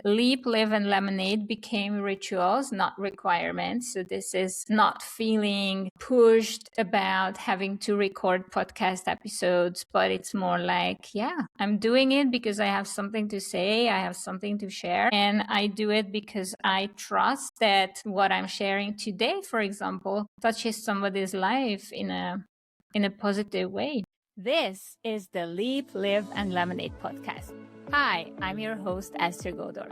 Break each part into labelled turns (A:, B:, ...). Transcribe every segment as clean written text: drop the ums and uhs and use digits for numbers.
A: Leap, Live, and Lemonade became rituals, not requirements. So this is not feeling pushed about having to record podcast episodes, but it's more like, yeah, I'm doing it because I have something to say, I have something to share, and I do it because I trust that what I'm sharing today, for example, touches somebody's life in a positive way. This is the Leap, Live, and Lemonade podcast. Hi, I'm your host, Eszter Godor.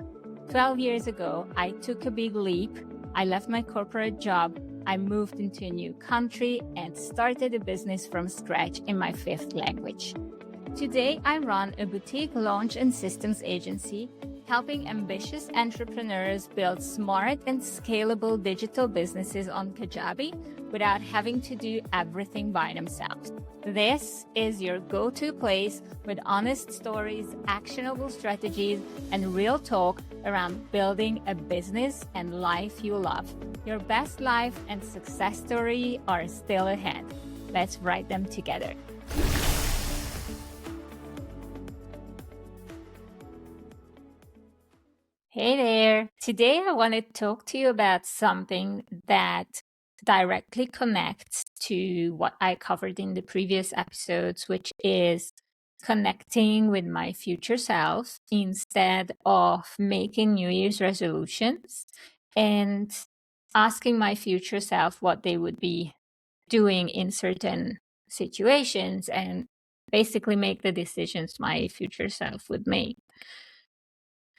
A: 12 years ago, I took a big leap. I left my corporate job. I moved into a new country and started a business from scratch in my fifth language. Today, I run a boutique launch and systems agency, helping ambitious entrepreneurs build smart and scalable digital businesses on Kajabi without having to do everything by themselves. This is your go-to place with honest stories, actionable strategies, and real talk around building a business and life you love. Your best life and success story are still ahead. Let's write them together. Hey there. Today I want to talk to you about something that directly connects to what I covered in the previous episodes, which is connecting with my future self instead of making New Year's resolutions and asking my future self what they would be doing in certain situations and basically make the decisions my future self would make.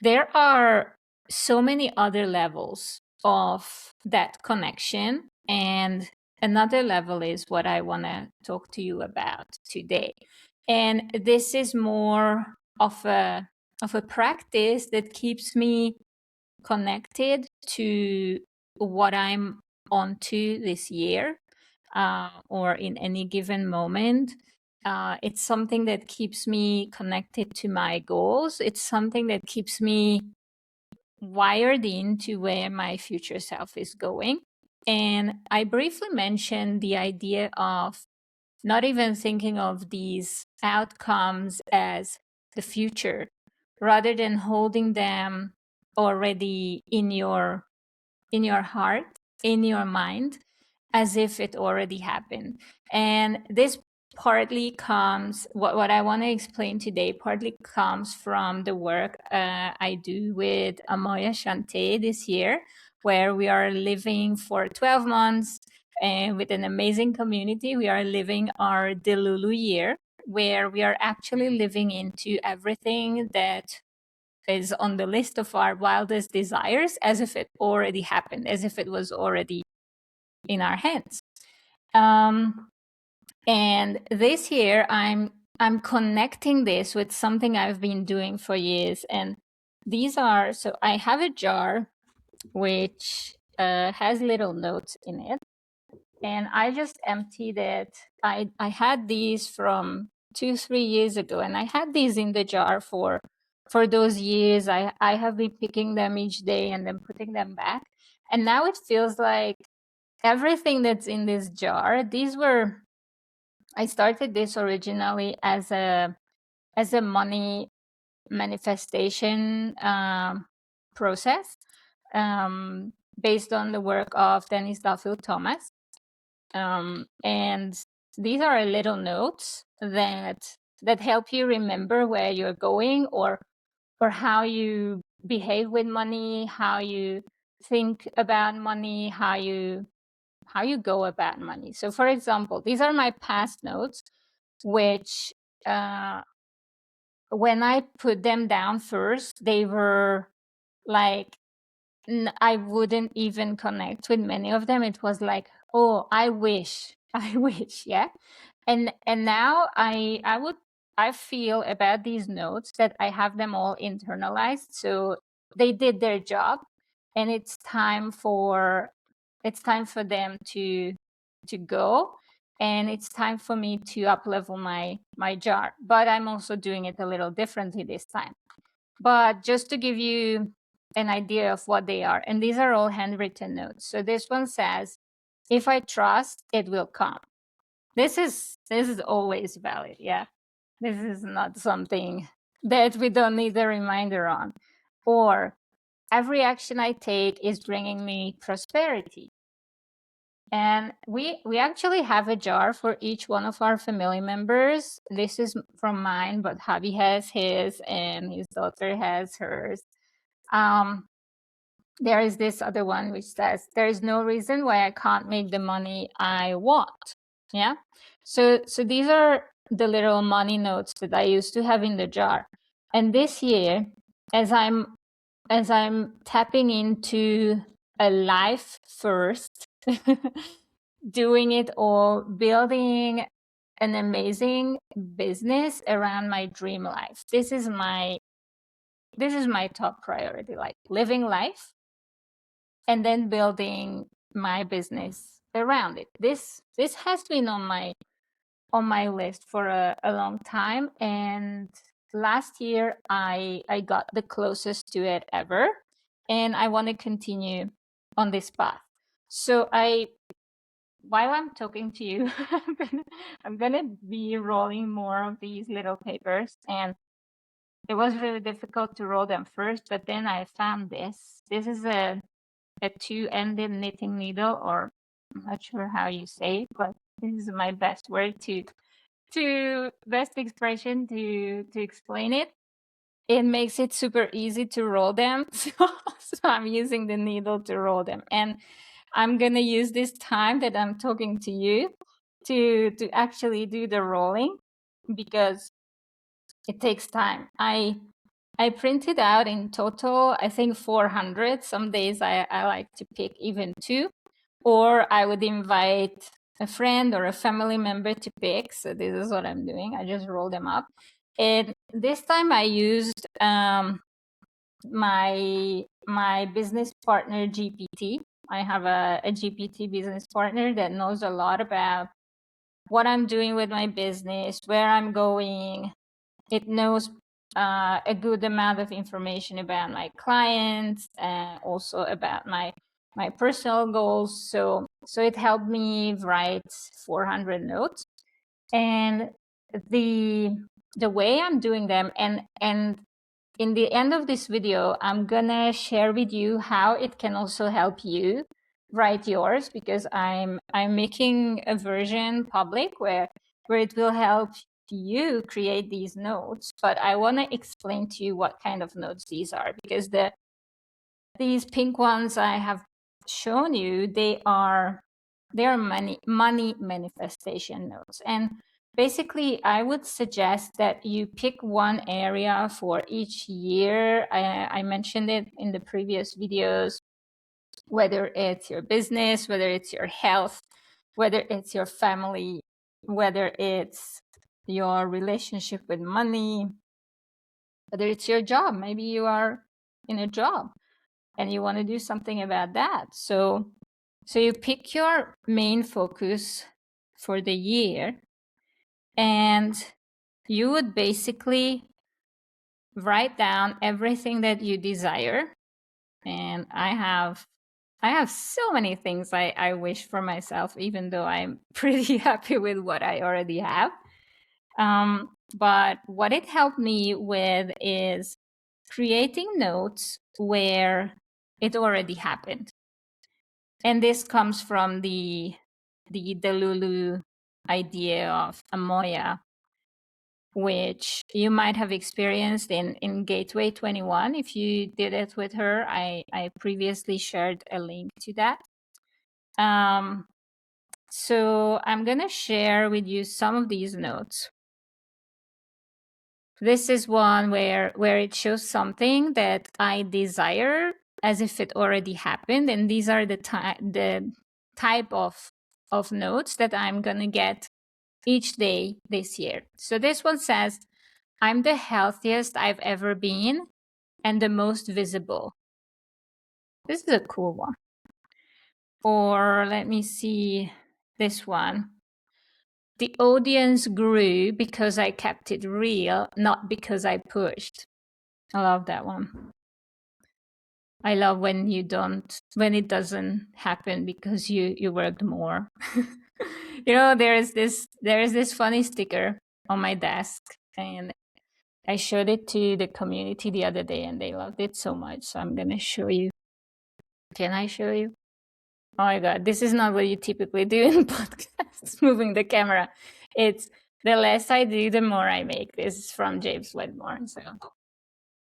A: There are so many other levels of that connection, and another level is what I want to talk to you about today. And this is more of a practice that keeps me connected to what I'm onto this year, or in any given moment. It's something that keeps me connected to my goals. It's something that keeps me wired into where my future self is going. And I briefly mentioned the idea of not even thinking of these outcomes as the future, rather than holding them already in your heart, in your mind, as if it already happened. And this partly comes, what I want to explain today partly comes from the work I do with Amoya Shante this year, where we are living for 12 months and with an amazing community. We are living our Delulu Year, where we are actually living into everything that is on the list of our wildest desires as if it already happened, as if it was already in our hands. And this year, I'm connecting this with something I've been doing for years. And these are, so I have a jar which has little notes in it. And I just emptied it. I had these from 2-3 years ago, and I had these in the jar for those years. I have been picking them each day and then putting them back. And now it feels like everything that's in this jar, I started this originally as a money manifestation process, based on the work of Denise Duffield-Thomas. And these are little notes that help you remember where you're going, or how you behave with money, how you think about money, how you go about money. So, for example, these are my past notes, which when I put them down first, they were like, I wouldn't even connect with many of them. It was like, oh, I wish, yeah. And now I feel about these notes that I have them all internalized. So they did their job, and it's time for them to go, and it's time for me to up level my jar. But I'm also doing it a little differently this time. But just to give you an idea of what they are, and these are all handwritten notes. So this one says, if I trust, it will come. This is always valid. Yeah, this is not something that we don't need a reminder on. Or every action I take is bringing me prosperity. And we actually have a jar for each one of our family members. This is from mine, but Javi has his and his daughter has hers. There is this other one which says, there is no reason why I can't make the money I want. Yeah. So these are the little money notes that I used to have in the jar. And this year, as I'm tapping into a life first, doing it all, building an amazing business around my dream life. This is my top priority, like living life and then building my business around it. This has been on my list for a long time, and last year I got the closest to it ever, and I want to continue on this path. So while I'm talking to you, I'm gonna be rolling more of these little papers, and it was really difficult to roll them first, but then I found this. This is a two-ended knitting needle, or I'm not sure how you say it, but this is my best word best expression to explain it. It makes it super easy to roll them. So I'm using the needle to roll them. And I'm going to use this time that I'm talking to you to actually do the rolling, because it takes time. I printed out in total, I think 400. Some days I like to pick even 2, or I would invite a friend or a family member to pick. So this is what I'm doing. I just roll them up. And this time I used my business partner GPT. I have a GPT business partner that knows a lot about what I'm doing with my business, where I'm going. It knows a good amount of information about my clients and also about my personal goals. So it helped me write 400 notes. And the way I'm doing them, and in the end of this video, I'm gonna share with you how it can also help you write yours, because I'm making a version public where it will help you create these notes. But I want to explain to you what kind of notes these are, because these pink ones I have shown you, they are money manifestation notes. And basically, I would suggest that you pick one area for each year. I mentioned it in the previous videos, whether it's your business, whether it's your health, whether it's your family, whether it's your relationship with money, whether it's your job. Maybe you are in a job and you want to do something about that. So you pick your main focus for the year, and you would basically write down everything that you desire. And I have so many things I wish for myself, even though I'm pretty happy with what I already have. But what it helped me with is creating notes where it already happened. And this comes from the Delulu idea of Amoya, which you might have experienced in Gateway 21. If you did it with her, I previously shared a link to that. So I'm going to share with you some of these notes. This is one where it shows something that I desire as if it already happened. And these are the type of notes that I'm going to get each day this year. So this one says, I'm the healthiest I've ever been and the most visible. This is a cool one. Or let me see this one. The audience grew because I kept it real, not because I pushed. I love that one. I love when it doesn't happen because you worked more. You know, there is this funny sticker on my desk, and I showed it to the community the other day and they loved it so much. So I'm gonna show you. Can I show you? Oh my god, this is not what you typically do in podcasts, moving the camera. It's the less I do, the more I make. This is from James Wedmore. So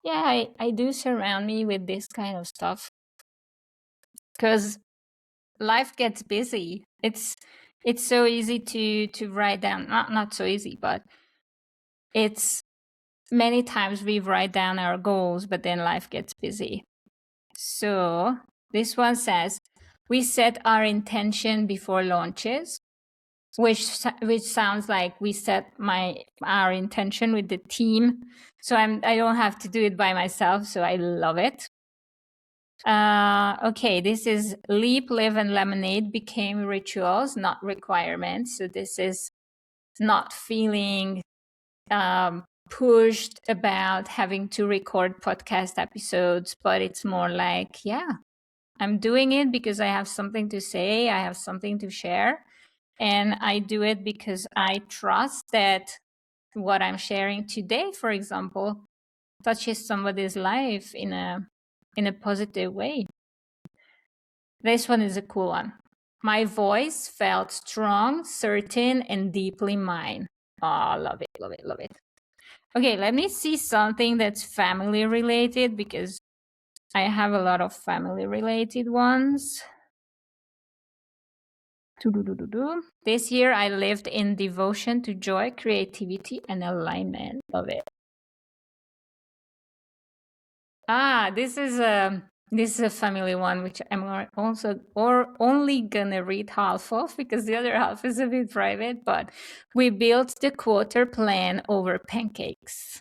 A: yeah, I do surround me with this kind of stuff because life gets busy. It's so easy to write down. Not so easy, but it's many times we write down our goals, but then life gets busy. So this one says, we set our intention before launches, which sounds like we set our intention with the team. So I don't have to do it by myself. So I love it. Okay, this is Leap, Live, and Lemonade became rituals, not requirements. So this is not feeling pushed about having to record podcast episodes, but it's more like, yeah, I'm doing it because I have something to say, I have something to share, and I do it because I trust that what I'm sharing today, for example, touches somebody's life in a positive way. This one is a cool one. My voice felt strong, certain, and deeply mine. Oh, love it, love it, love it. Okay, let me see something that's family related because I have a lot of family related ones. This year I lived in devotion to joy, creativity, and alignment. Love it. This is a family one, which I'm also only gonna read half of because the other half is a bit private. But we built the quarter plan over pancakes.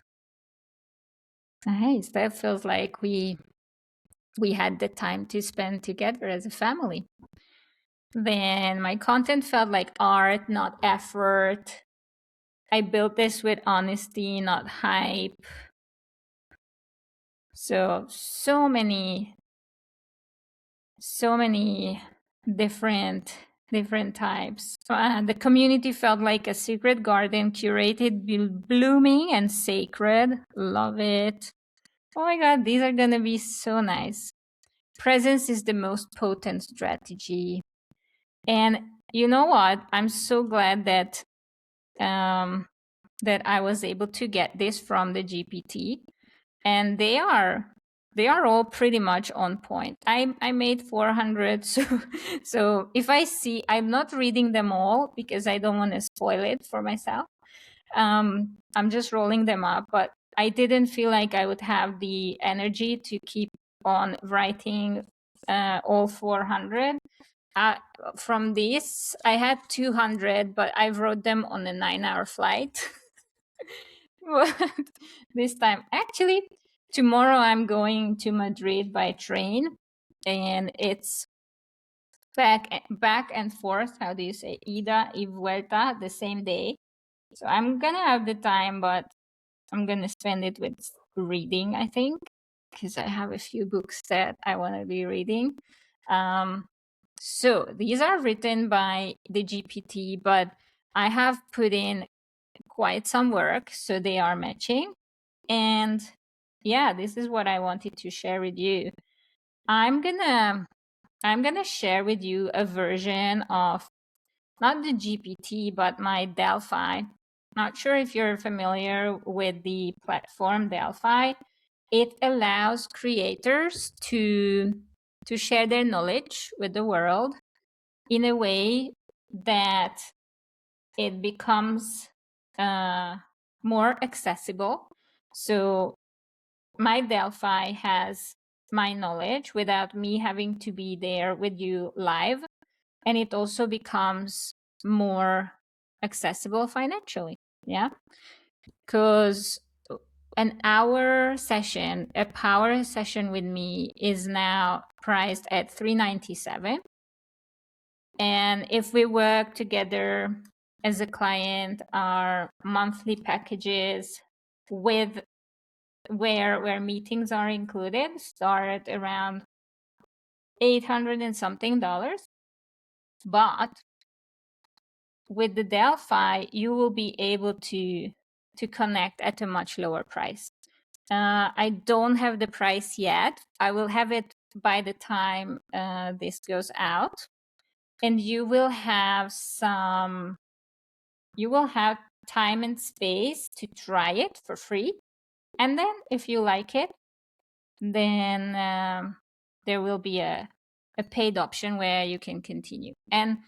A: Nice. That feels like we had the time to spend together as a family. Then my content felt like art, not effort. I built this with honesty, not hype. So many different types. The community felt like a secret garden, curated, blooming, and sacred. Love it. Oh my god, these are gonna be so nice. Presence is the most potent strategy. And you know what? I'm so glad that that I was able to get this from the GPT, and they are all pretty much on point. I made 400, so if I see, I'm not reading them all because I don't want to spoil it for myself. I'm just rolling them up, but I didn't feel like I would have the energy to keep on writing all 400. From this, I had 200, but I wrote them on a 9-hour flight. This time, actually, tomorrow I'm going to Madrid by train, and it's back and forth. How do you say ida y vuelta the same day? So I'm gonna have the time, but I'm gonna spend it with reading, I think, because I have a few books that I want to be reading. So these are written by the GPT, but I have put in quite some work, so they are matching. And yeah, this is what I wanted to share with you. I'm gonna share with you a version of not the GPT, but my Delphi. Not sure if you're familiar with the platform Delphi. It allows creators to share their knowledge with the world in a way that it becomes more accessible. So my Delphi has my knowledge without me having to be there with you live. And it also becomes more accessible financially. Yeah. Because an hour session, a power session with me is now priced at $397. And if we work together as a client, our monthly packages with where meetings are included start around $800 and something. But with the Delphi, you will be able to to connect at a much lower price. I don't have the price yet. I will have it by the time this goes out. And you will have time and space to try it for free. And then if you like it, then there will be a paid option where you can continue. And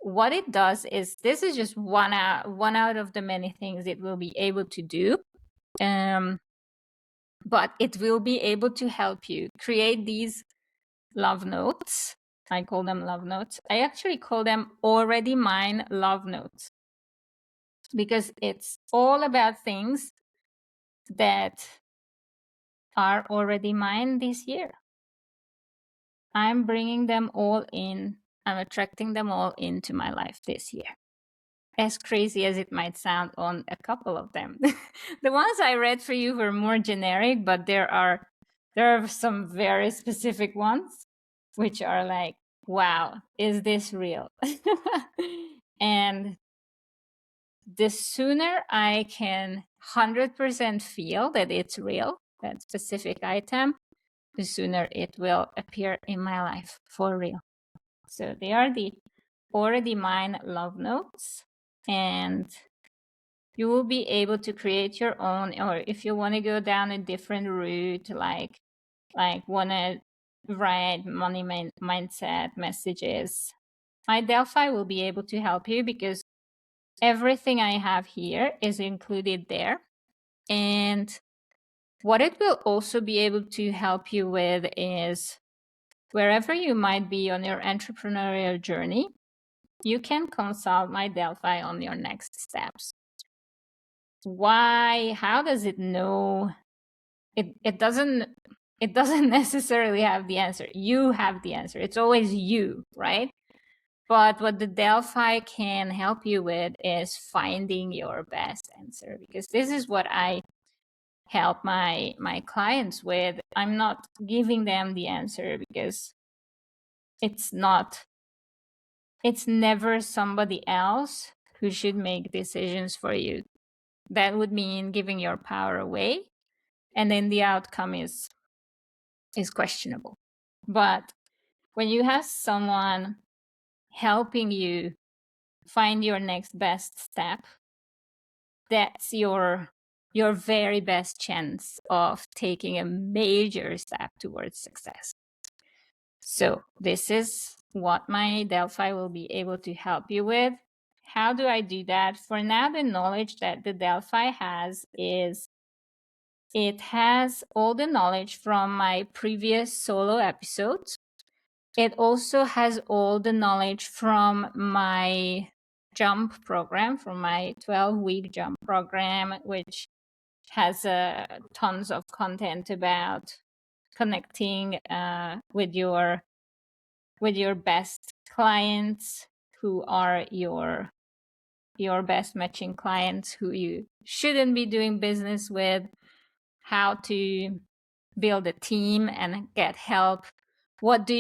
A: what it does is, this is just one out of the many things it will be able to do. But it will be able to help you create these love notes. I call them love notes. I actually call them already mine love notes, because it's all about things that are already mine this year. I'm bringing them all in. I'm attracting them all into my life this year. As crazy as it might sound on a couple of them. The ones I read for you were more generic, but there are some very specific ones which are like, wow, is this real? And the sooner I can 100% feel that it's real, that specific item, the sooner it will appear in my life for real. So they are the already mine love notes, and you will be able to create your own, or if you want to go down a different route, like want to write money mindset messages, my Delphi will be able to help you, because everything I have here is included there. And what it will also be able to help you with is, wherever you might be on your entrepreneurial journey, you can consult my Delphi on your next steps. Why? How does it know? It doesn't necessarily have the answer. You have the answer. It's always you, right? But what the Delphi can help you with is finding your best answer, because this is what I help my clients with. I'm not giving them the answer, because it's never somebody else who should make decisions for you. That would mean giving your power away, and then the outcome is questionable. But when you have someone helping you find your next best step, that's your very best chance of taking a major step towards success. So this is what my Delphi will be able to help you with. How do I do that? For now, the knowledge that the Delphi has is, it has all the knowledge from my previous solo episodes. It also has all the knowledge from my jump program, from my 12-week jump program, which has tons of content about connecting with your best clients, who are your best matching clients, who you shouldn't be doing business with, how to build a team and get help, what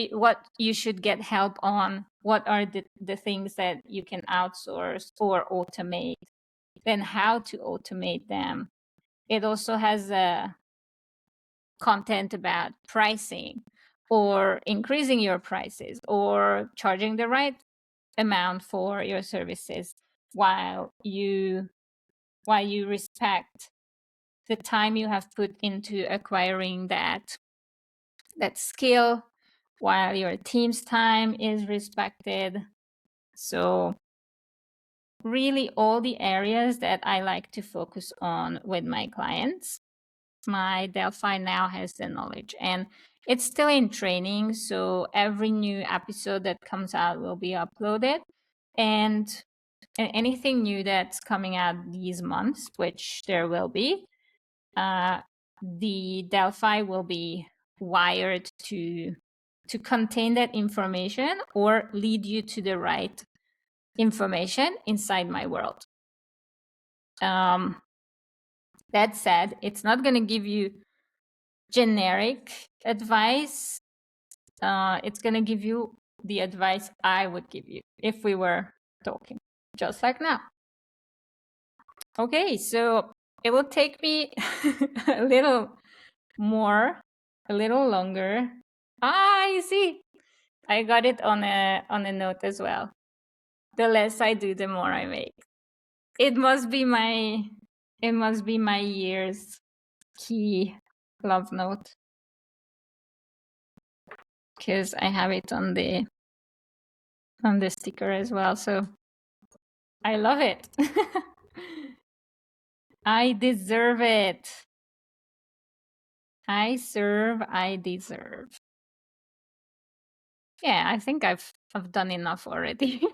A: you should get help on, what are the things that you can outsource or automate, then how to automate them. It also has content about pricing, or increasing your prices, or charging the right amount for your services, while you respect the time you have put into acquiring that skill, while your team's time is respected. So really all the areas that I like to focus on with my clients, my Delphi now has the knowledge, and it's still in training. So every new episode that comes out will be uploaded, and anything new that's coming out these months, which there will be, the Delphi will be wired to contain that information, or lead you to the right information inside my world. That said, it's not going to give you generic advice. It's going to give you the advice I would give you if we were talking just like now. Okay, so it will take me a little more, a little longer. You see, I got it on a note as well. The less I do, the more I make. It must be my year's key love note, because I have it on the sticker as well. So I love it. I deserve it. I deserve. Yeah, I think I've done enough already.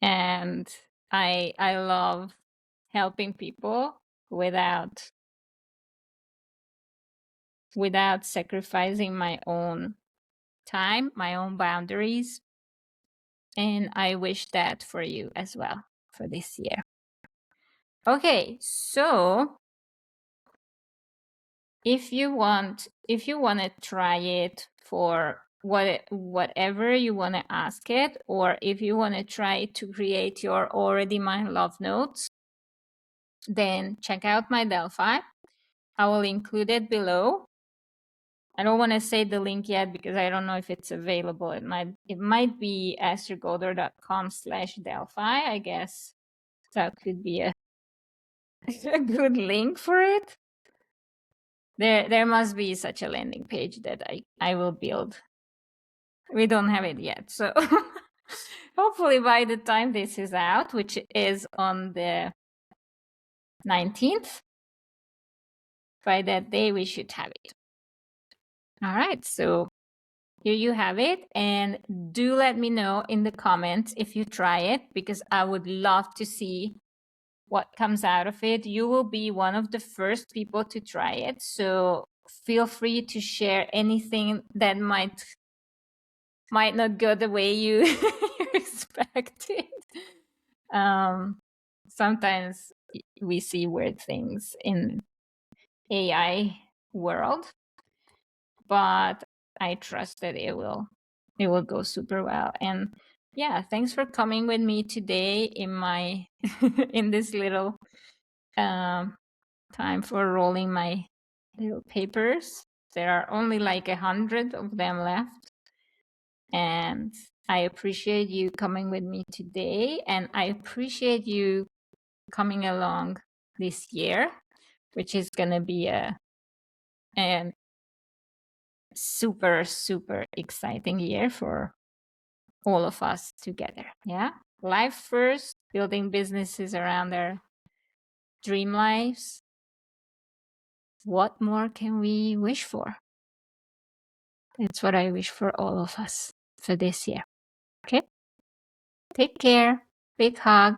A: And I love helping people without sacrificing my own time, my own boundaries. And I wish that for you as well for this year. Okay, so if you want to try it for whatever you want to ask it, or if you want to try to create your already mine love notes, then check out my Delphi. I will include it below. I don't want to say the link yet because I don't know if it's available. It might be esztergodor.com/Delphi. I guess that could be a good link for it. There must be such a landing page that I will build. We don't have it yet, so hopefully by the time this is out, which is on the 19th, by that day we should have it. All right, so here you have it, and do let me know in the comments if you try it, because I would love to see what comes out of it. You will be one of the first people to try it, so feel free to share anything that might not go the way you expected. Sometimes we see weird things in AI world, but I trust that it will go super well. And yeah, thanks for coming with me today in my in this little time for rolling my little papers. There are only like 100 of them left, and I appreciate you coming with me today, and I appreciate you coming along this year, which is gonna be a super, super exciting year for all of us together. Yeah. Life first, building businesses around our dream lives. What more can we wish for? That's what I wish for all of us for this year. Okay. Take care. Big hug.